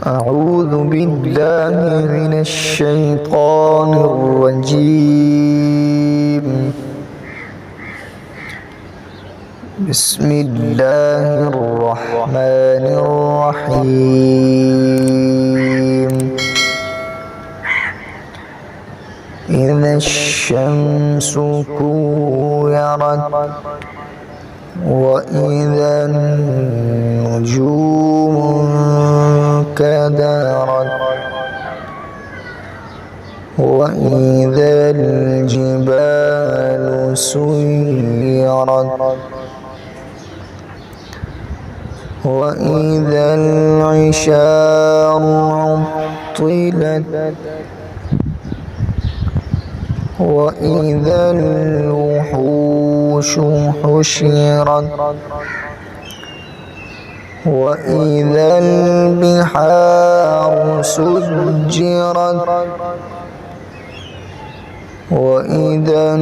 أعوذ بالله من الشيطان الرجيم. بسم الله الرحمن الرحيم. إذا الشمس كورت وإذا النجوم انكدرت وإذا الجبال سيرت وإذا العشار عطلت وإذا الوحوش حشرت وإذا البحار سجرت وإذا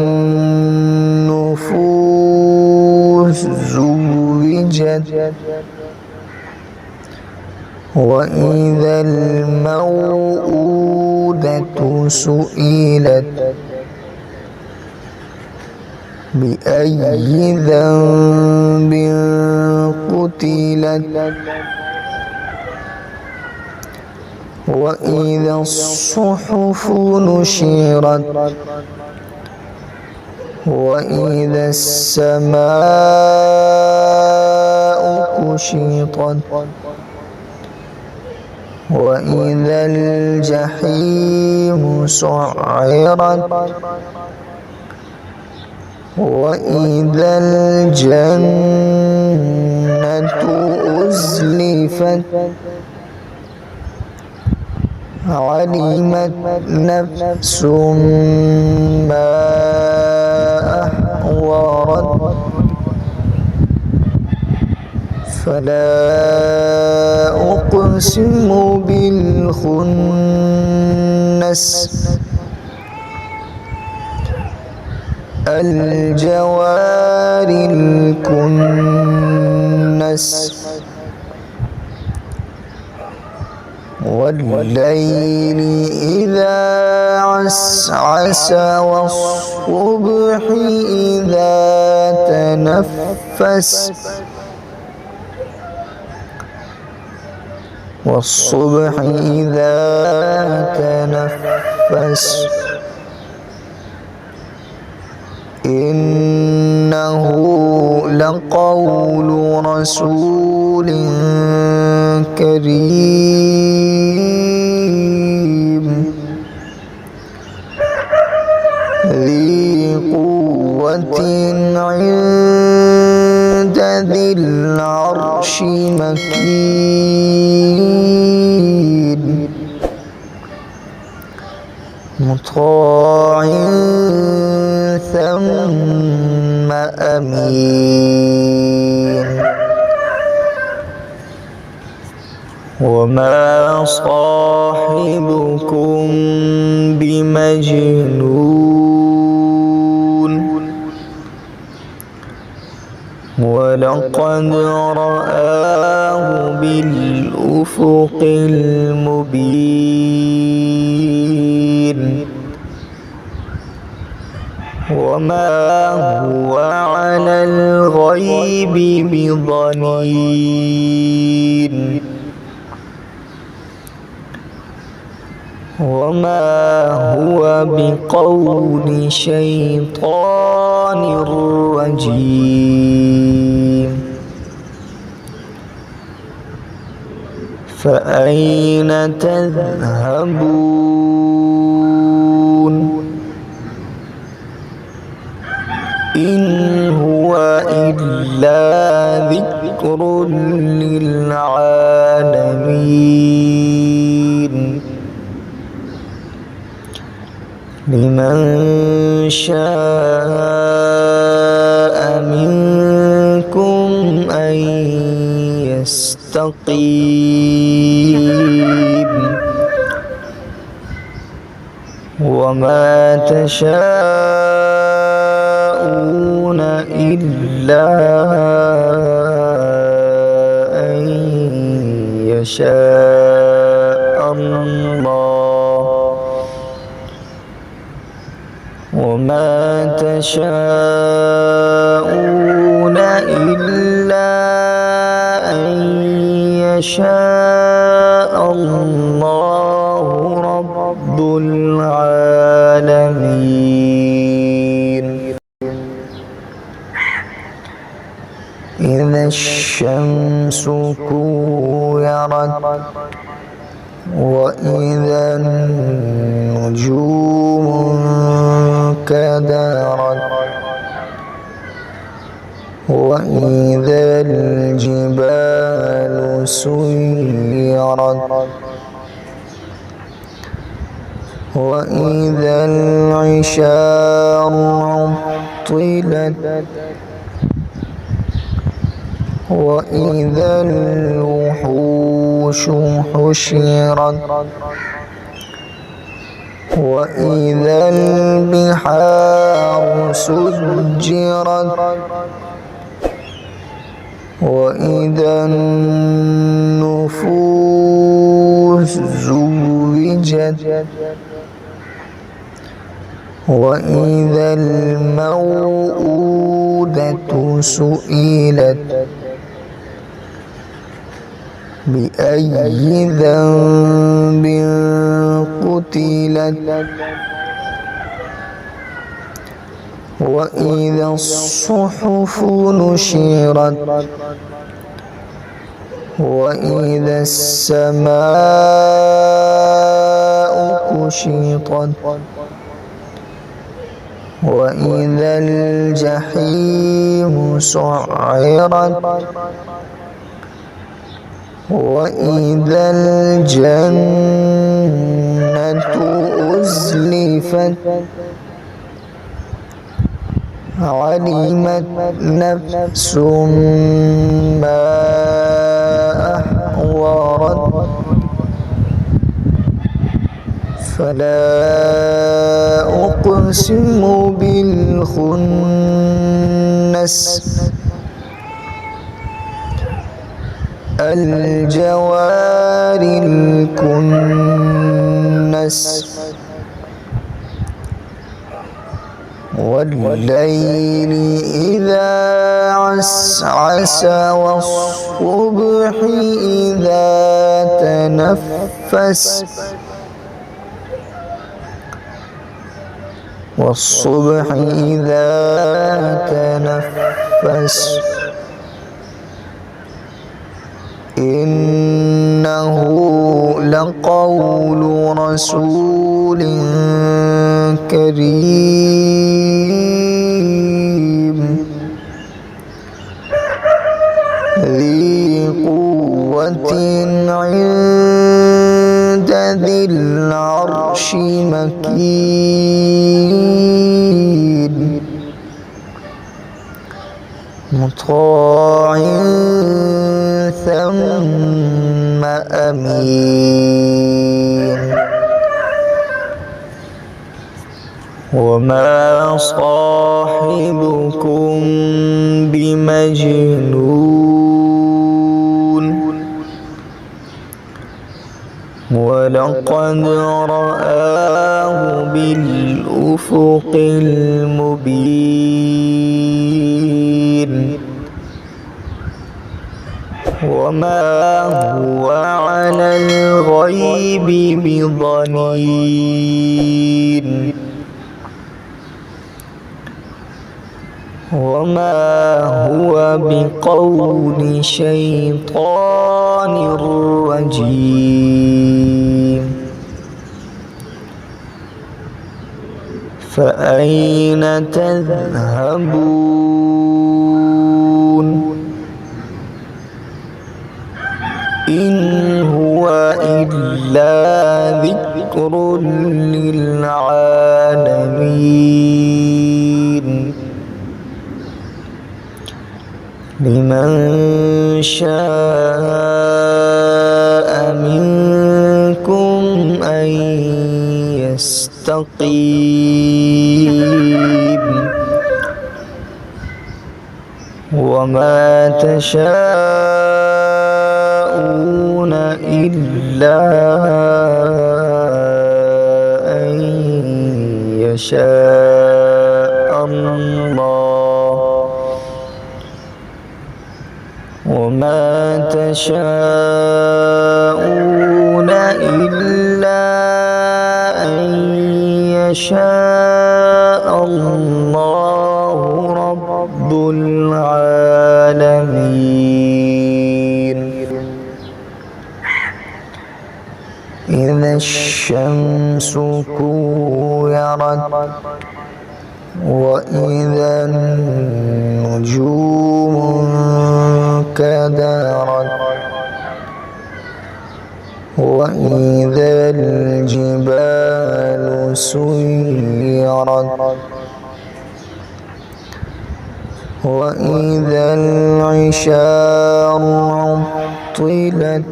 النفوس زوجت وإذا الموءودة سئلت بأي ذنب قتلت وإذا الصحف نشرت وإذا السماء كشطت وإذا الجحيم سعرت وإذا الجنة أزلفت علمت نفس ما أحضرت فلا أقسم بالخنس الجوار الكنس والليل إذا عسعس والصبح إذا تنفس والصبح إذا تنفس إنه لقول رسول كريم ذي قوة عند ذي العرش مكين مطاع ثم أمين وما صاحبكم بمجنون ولقد رآه بالأفق المبين وما هو على الغيب بضنين وما هو بقول شيطان رجيم فأين تذهبون إن هو إلا ذكر للعالمين لمن شاء منكم أن يستقيم وما تشاءون إلا أن يشاء الله وما تشاءون إلا أن يشاء الله رب العالمين إذا الشمس كورت وإذا النجوم انكدرت وإذا الجبال سيرت وإذا العشار عطلت وإذا الوحوش حشرت وإذا البحار سجرت وإذا النفوس زوجت وإذا الموءودة سئلت بأي ذنب قتلت وإذا الصحف نشرت وإذا السماء كشطت وإذا الجحيم سعرت وإذا الجنة أزلفت علمت نفس ما أحضرت فلا أقسم بالخنس الجوار الكنس والليل إذا عسعس والصبح إذا تنفس والصبح إذا تنفس إنه لقول رسول كريم ذي قوة عند ذي العرش مكين مطاع ثم أمين وما صاحبكم بمجنون ولقد رآه بالأفق المبين وما هو على الغيب بضنين وما هو بقول شيطان رجيم فأين تذهبون إن هو إلا ذكر للعالمين لمن شاء منكم أن يستقيم وما تشاءون إلا أن يشاء الله وما تشاءون إلا أن يشاء الله رب العالمين. إذا الشمس كورت وإذا النجوم انكدرت وإذا الجبال سيرت وإذا العشار عطلت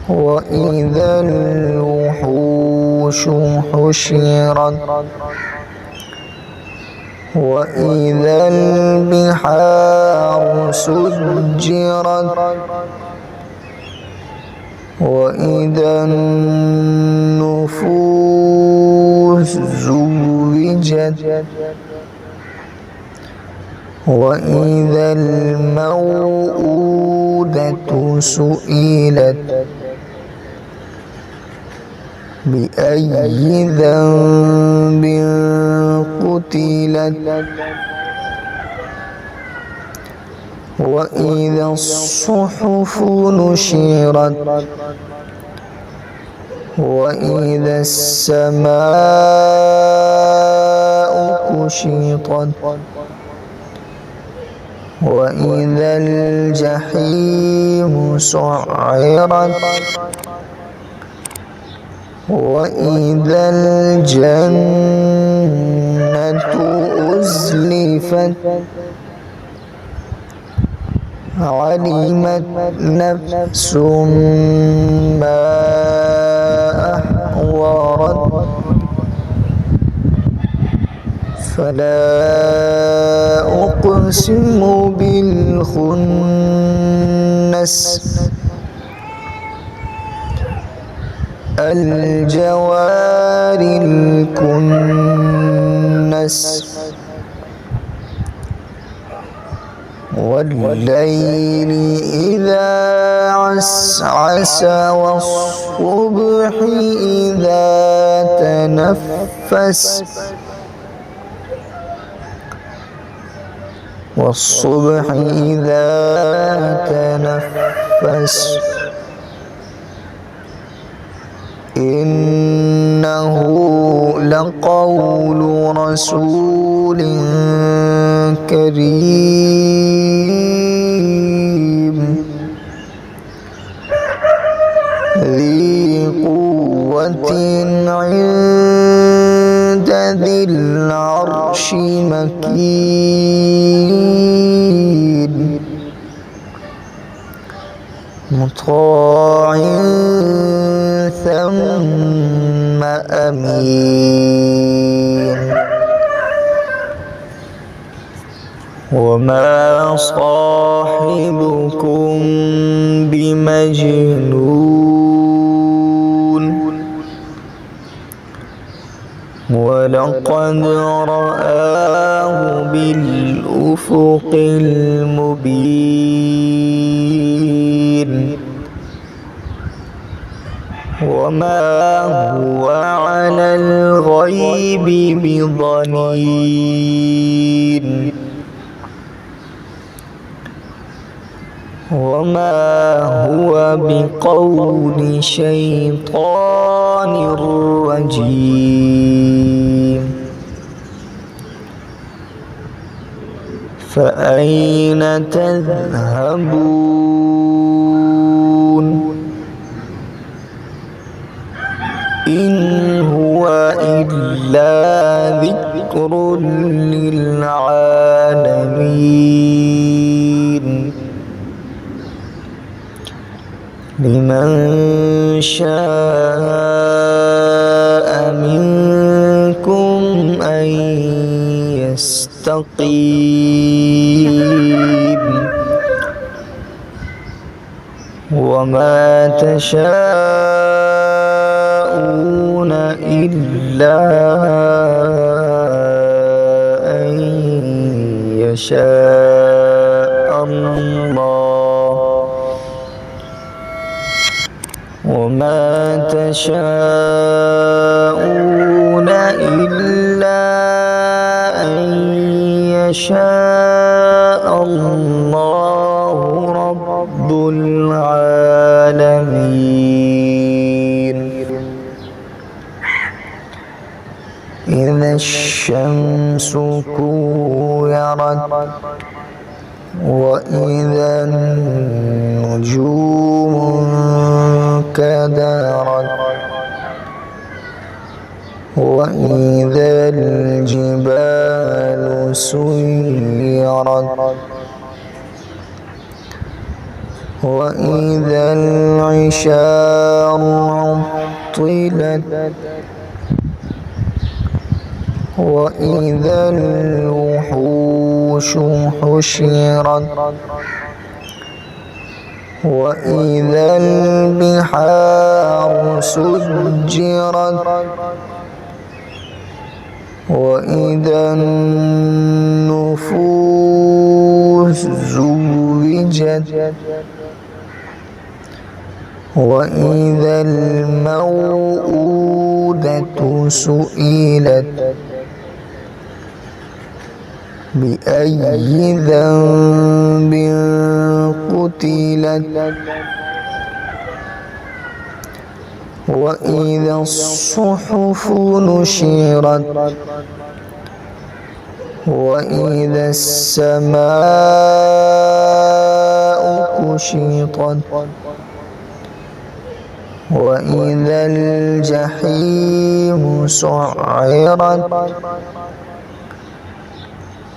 وإذا الوحوش حشرت وإذا البحار سجرت وإذا النفوس زوجت وإذا الموءودة سئلت بأي ذنب قتلت وإذا الصحف نشرت وإذا السماء كشطت وإذا الجحيم سعرت وإذا الجنة أزلفت علمت نفس ما أحضرت فلا أقسم بالخنس الجوار الكنس والليل إذا عسعس والصبح إذا تنفس والصبح إذا تنفس إنه لقول رسول كريم ذي قوة عند ذي العرش مكين مطاع ثم أمين وما صاحبكم بمجنون ولقد رآه بالأفق المبين وما هو على الغيب بضنين وما هو بقول شيطان رجيم فأين تذهبون إن هو إلا ذكر للعالمين لمن شاء منكم أن يستقيم وما تشاءون إلا أن يشاء الله وما تشاءون إلا أن يشاء الله رب العالمين. إذا الشمس كورت وإذا النجوم انكدرت وإذا الجبال سيرت وإذا العشار عطلت وإذا الوحوش حشرت وإذا البحار سجرت وإذا النفوس زوجت وإذا الموءودة سئلت بأي ذنب قتلت وإذا الصحف نشرت وإذا السماء كشطت وإذا الجحيم سعرت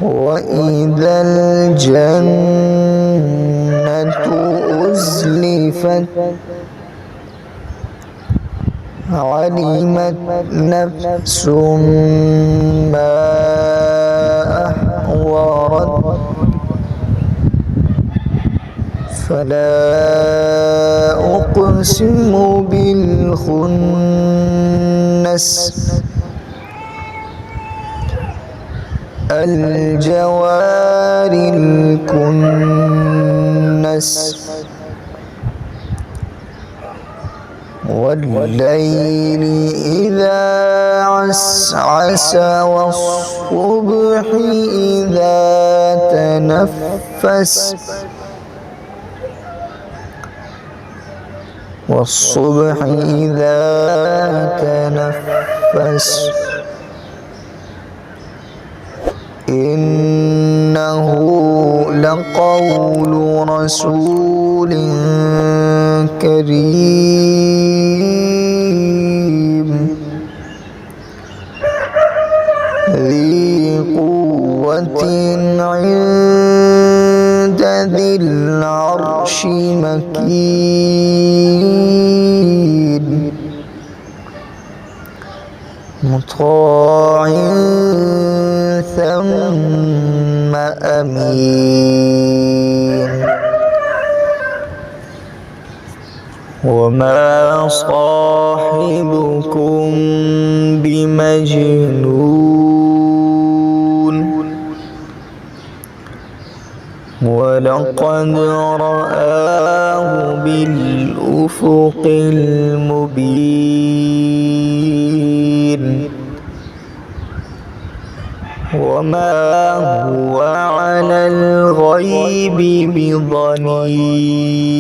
وإذا الجنة أزلفت علمت نفس ما أحضرت فلا أقسم بالخنس الجوار الكنس والليل إذا عسعس والصبح إذا تنفس والصبح إذا تنفس إنه لقول رسول كريم ذي قوة عند ذي العرش مكين مطاع ثم أمين وما صاحبكم بمجنون ولقد رآه بالأفق المبين وما هو على الغيب بضنين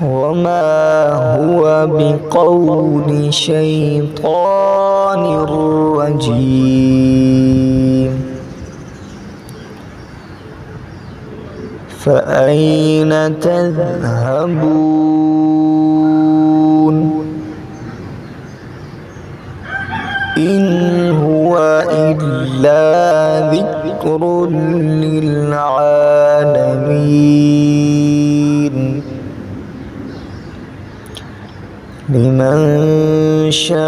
وما هو بقول شيطان رجيم فأين تذهبون إن هو إلا ذكر للعالمين لمن شاء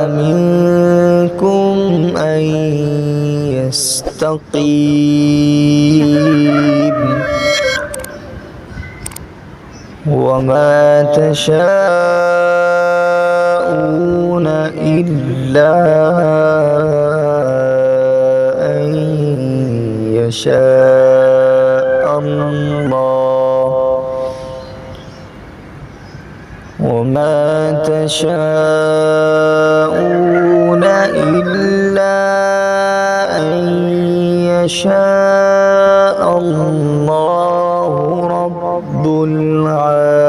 منكم أن يستقيم مستقيم وما تشاءون إلا أن يشاء الله وما تشاءون إلا أن يشاء الله رب العالمين.